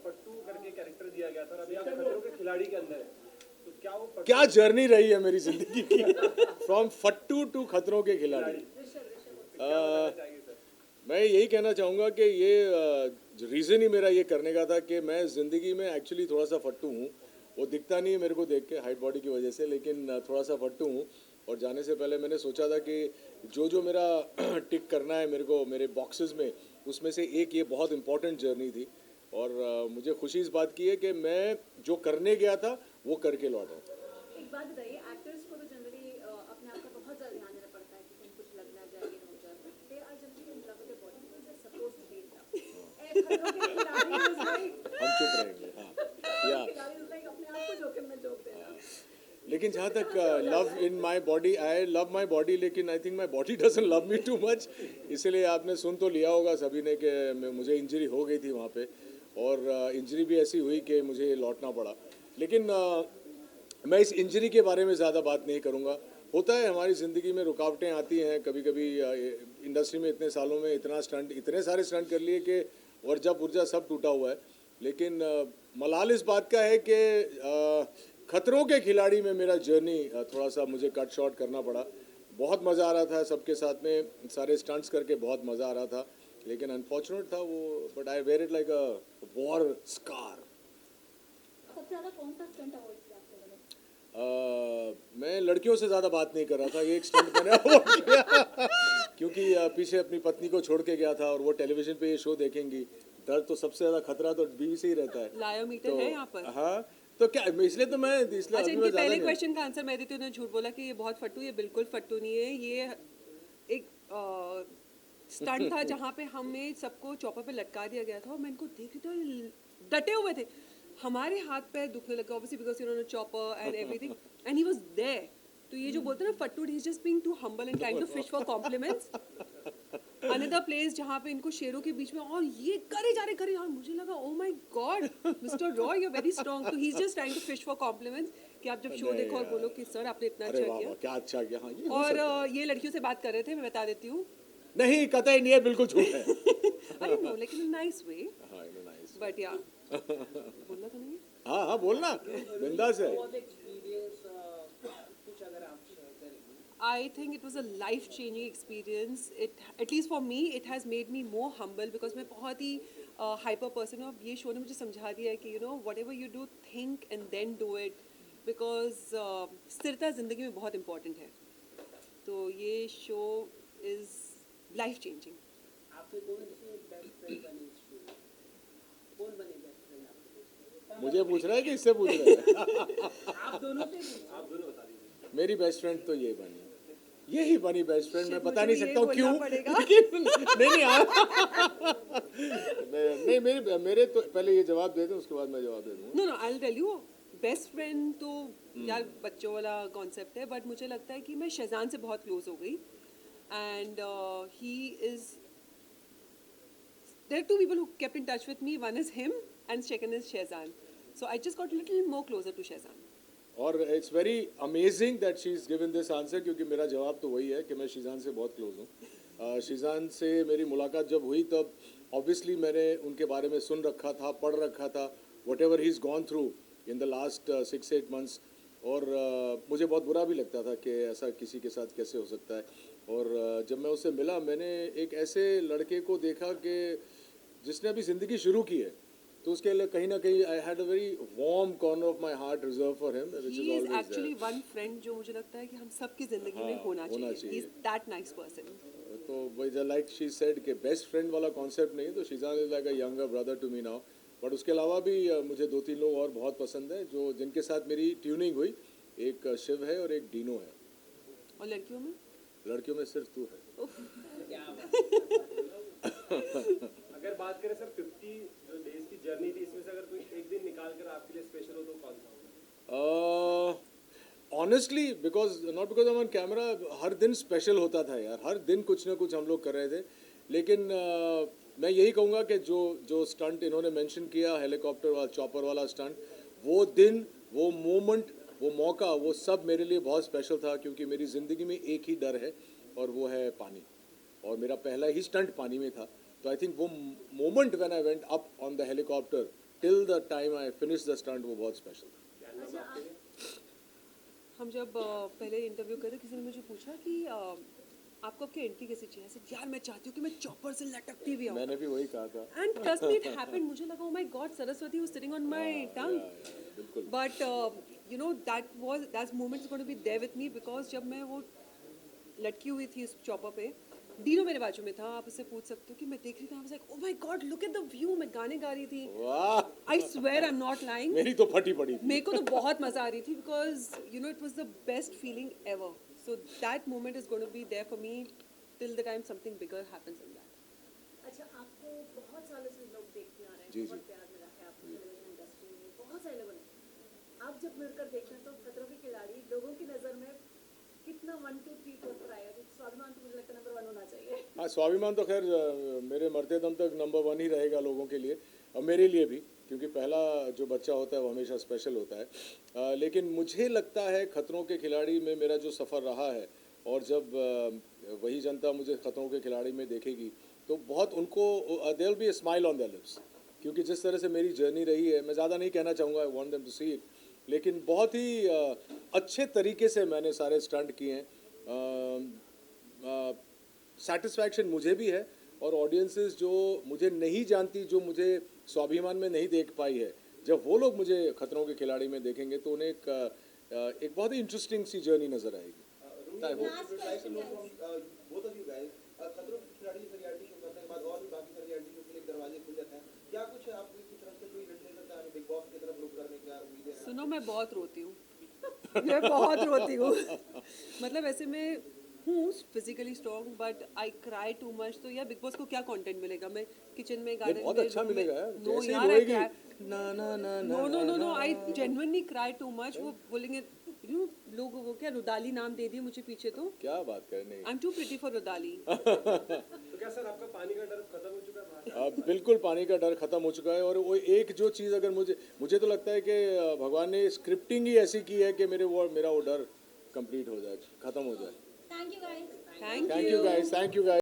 फट्टू करके कैरेक्टर दिया गया था और अभी आप खतरों के खिलाड़ी के अंदर है, तो क्या वो फट्टू क्या जर्नी रही है मेरी जिंदगी की, फ्रॉम फट्टू टू खतरों के खिलाड़ी। क्या बताना चाहिए सर? मैं यही कहना चाहूँगा कि ये रीज़न ही मेरा ये करने का था कि मैं ज़िंदगी में एक्चुअली थोड़ा सा फट्टू हूँ। वो दिखता नहीं है मेरे को देख के हाइट बॉडी की वजह से, लेकिन थोड़ा सा फट्टू हूँ। और जाने से पहले मैंने सोचा था कि जो जो मेरा टिक करना है मेरे को मेरे बॉक्सेस में, उसमें से एक ये बहुत इंपॉर्टेंट जर्नी थी। और मुझे खुशी इस बात की है कि मैं जो करने गया था वो करके लौटा। एक बात बताइए, एक्टर्स को तो जनरली अपने आप का बहुत ज़्यादा ध्यान देना पड़ता है कि कहीं कुछ लग ना जाए, ये ना हो जाए, but they are generally in love with their body because they are supposed to be in love. खतरों के खिलाड़ी इज लाइक हम चुप रहेंगे, हाँ या खिलाड़ी इज लाइक अपने आप को जोखिम में झोंक देना। लेकिन जहाँ तक love in my body, I love my body, लेकिन I think my body doesn't love me too much. इसलिए आपने सुन तो लिया होगा सभी ने कि मुझे इंजरी हो गई थी वहाँ पे, और इंजरी भी ऐसी हुई कि मुझे लौटना पड़ा। लेकिन मैं इस इंजरी के बारे में ज़्यादा बात नहीं करूँगा। होता है हमारी ज़िंदगी में, रुकावटें आती हैं कभी कभी। इंडस्ट्री में इतने सालों में इतने सारे स्टंट कर लिए कि वर्जा पुर्जा सब टूटा हुआ है। लेकिन मलाल इस बात का है कि खतरों के खिलाड़ी में मेरा जर्नी थोड़ा सा मुझे कट शॉर्ट करना पड़ा। बहुत मज़ा आ रहा था सबके साथ में, सारे स्टंट्स करके बहुत मज़ा आ रहा था, लेकिन अनफॉर्चुनेट था वो। But I wear it like a war scar. सबसे ज़्यादा कौन सा स्टंट अवॉइड किया आप लोगों ने? मैं लड़कियों से ज़्यादा बात नहीं कर रहा था, ये एक स्टंट मैंने अवॉइड किया क्योंकि पीछे अपनी पत्नी को छोड़ के गया था और वो टेलीविज़न पे ये शो देखेंगी। डर तो सबसे ज़्यादा खतरा तो बीवी से ही रहता है। लायोमीटर तो है यहाँ पर। हाँ, तो क्या इसलिए तो मैं इसलिए अच्छा, अभी इनके मैं ज़्यादा पहले नहीं। क्वेश्चन का आंसर मैं देती हूँ। उन्होंने झूठ बोला कि ये बहुत फट्टू, ये बिल्कुल फट्टू नहीं है। ये एक स्टंट था जहाँ पे हमें सबको चौपर पे लटका दिया गया था और मैं इनको देख रही थी और डटे हुए थे। हमारे हाथ पैर दुखने लगे ऑब्वियसली बिकॉज उन्होंने chopper and everything and he was there. तो ये जो बोलते हैं ना फट्टू, he is just being too humble and trying to fish for compliments. Another place जहाँ पे इनको शेरों के बीच में और ये करे जा रहे और मुझे लगा oh my god mister Roy you are very strong. तो he is just trying to fish for compliments कि आप जब शो देखो और बोलो कि सर आपने इतना अरे अच्छा वाह किया। वाह, क्या अच्छा किया। हाँ, ये हो और सकता है। ये लड़कियों से बात कर रहे थे, मैं बता देती हूँ। नहीं, कतई नहीं है, बिल्कुल झूठ है। I know like in nice way, हाँ, नाइस। बट या बोलना तो नहीं है। हाँ हाँ, बोलना बिंदास है। I think it was a life-changing experience. It, at least for me, it has made me more humble because मैं बहुत ही hyper person हूँ। अब ये शो ने मुझे समझा दिया है कि you know whatever you do, think and then do it because स्थिरता ज़िंदगी में बहुत important है। तो ये शो is life-changing. आपके कौन से बेस्ट फ्रेंड बने इस शो में? कौन बने बेस्ट फ्रेंड आपके? मुझे पूछ रहा है कि इससे पूछ रहा है? आप दोनों से आप दोनों बता दीजिए। मेरी बेस्ट फ्रेंड तो ये बनी, यही बनी बेस्ट फ्रेंड। मैं बता नहीं मुझे सकता हूँ ये क्यों, बोलना पड़ेगा। लेकिन नहीं नहीं मेरे तो पहले ये जवाब दे दें, उसके बाद मैं जवाब दे दूँगा। No, I'll tell you. Best friend तो यार बच्चों वाला कॉन्सेप्ट है, बट मुझे लगता है कि मैं शहजान से बहुत क्लोज हो गई and he is there two people who kept in touch with me, one is him and second is Shahjan, so I just got little more closer to Shahjan. और it's very amazing that she is given this answer, क्योंकि मेरा जवाब तो वही है कि मैं शीजान से बहुत क्लोज हूँ। शीजान से मेरी मुलाकात जब हुई तब ऑब्वियसली मैंने उनके बारे में सुन रखा था, पढ़ रखा था, what ever he is gone through in the last 6-8 months। और मुझे बहुत बुरा भी लगता था कि ऐसा किसी के साथ कैसे हो सकता है। और जब मैं उससे मिला, मैंने एक ऐसे लड़के को देखा कि जिसने अभी ज़िंदगी शुरू की है, तो उसके लिए कहीं ना कहीं I had a very warm corner of my heart reserve for him, which is he is always actually one friend जो मुझे लगता है कि हम सबकी जिंदगी में हाँ, होना होना चाहिए। ही इज चाहिए। That nice person. तो लाइक शी सेड कि बेस्ट फ्रेंड वाला कॉन्सेप्ट नहीं, तो Sheezan is like a younger brother to me now. But उसके अलावा भी मुझे 2-3 लोग और बहुत पसंद है जो जिनके साथ मेरी ट्यूनिंग हुई। एक शिव है और एक डीनो है। और लड़कियों में लड़कियों में सिर्फ तू है। अगर बात करें सर 50 जो डेज की जर्नी थी, इसमें से अगर कोई एक दिन निकाल कर आपके लिए स्पेशल हो तो कौन सा होगा? Honestly because not because on camera, हर दिन स्पेशल होता था यार, हर दिन कुछ ना कुछ हम लोग कर रहे थे। लेकिन मैं यही कहूँगा कि जो स्टंट इन्होंने मेंशन किया, हेलीकॉप्टर वाला, चॉपर वाला स्टंट, वो दिन, वो मोमेंट, वो मौका, वो सब मेरे लिए बहुत स्पेशल था, क्योंकि मेरी ज़िंदगी में एक ही डर है और वो है पानी, और मेरा पहला ही स्टंट पानी में था। तो आई थिंक वो moment when I went up on the helicopter till the time I finish the stunt वो बहुत स्पेशल था। अच्छा आप हम जब पहले इंटरव्यू कर रहे किसी ने मुझे पूछा कि आपको आपकी एंट्री कैसी चाहिए ऐसे यार मैं चाहती हूँ कि मैं चॉपर से लटकती भी आऊँ मैंने भी वही कहा था। And trust me it happened मुझे लगा oh my god Saraswati was sitting on my tongue बिल्कुल। But you know that moment is going to be there with me because जब मैं वो लटकी हुई थी उस चॉपर पे डीनो मेरे बाजू में था आप उससे पूछ सकते हो कि मैं देख रही थी I was like oh my God look at the view मैं गाने गा रही थी वाह, I swear I am not lying मेरी तो फटी पड़ी थी। मेरे को तो बहुत मजा आ रही थी because you know it was the best feeling ever so that moment is going to be there for me till the time something bigger happens in that अच्छा आपको बहुत सालों से लोग देखते आ रहे हैं जी, बहुत जी। प्यार मिला है आपको टेलीविजन इंडस्ट्री में बहुत सारे लोगों ने आप जब मिलकर देखते हैं तो खतरों के खिलाड़ी लोगों की नज़र में कितना 1 2 3 4 पर आएगा क्योंकि स्वाभिमान तो मुझे लगता है नंबर 1 होना चाहिए हाँ, स्वाभिमान तो खैर मेरे मरते दम तक नंबर 1 ही रहेगा लोगों के लिए और मेरे लिए भी, क्योंकि पहला जो बच्चा होता है वो हमेशा स्पेशल होता है। लेकिन मुझे लगता है खतरों के खिलाड़ी में मेरा जो सफ़र रहा है और जब वही जनता मुझे खतरों के खिलाड़ी में देखेगी तो बहुत उनको there will be a smile on their lips, क्योंकि जिस तरह से मेरी जर्नी रही है मैं ज़्यादा नहीं कहना चाहूँगा, I want them to see it, लेकिन बहुत ही अच्छे तरीके से मैंने सारे स्टंट किए हैं। सेटिस्फैक्शन मुझे भी है और ऑडियंसेस जो मुझे नहीं जानती, जो मुझे स्वाभिमान में नहीं देख पाई है, जब वो लोग मुझे खतरों के खिलाड़ी में देखेंगे तो उन्हें एक बहुत ही इंटरेस्टिंग सी जर्नी नज़र आएगी। I hope. Last question, guys. Both of you guys, खतरों के खिलाड़ी जैसे रियलिटी शो करने के बाद और भी बाकी सारे रियलिटी शो के लिए दरवाजे खुल जाते हैं, क्या कुछ आपकी तरफ से कोई हिंट मिल सकता है बिग बॉस की तरफ रुक करने का उम्मीदें हैं? सुनो मैं बहुत रोती हूँ मैं बहुत रोती हूँ मतलब ऐसे मैं हूँ physically strong but I cry too much तो यार बिग बॉस को क्या कंटेंट मिलेगा मैं किचन में गार्डन बहुत में अच्छा room में- मिलेगा यार, नो जैसे ही यार आई रोएगी, क्राई ना ना ना no no no no I genuinely cry too much वो बोलेंगे यू लोग वो क्या रुदाली नाम दे दिए मुझे पीछे तो क्या बात करने। I am too pretty for Rudaali तो क्या सर आपका पानी का डर खत्म हो चुका है बाहर? बिल्कुल पानी का डर खत्म हो चुका है और वो एक जो चीज़ अगर मुझे तो लगता है कि भगवान ने स्क्रिप्टिंग ही ऐसी की है कि मेरा वो डर कंप्लीट हो जाए, खत्म हो जाए। Thank you guys thank thank you guys, thank you guys.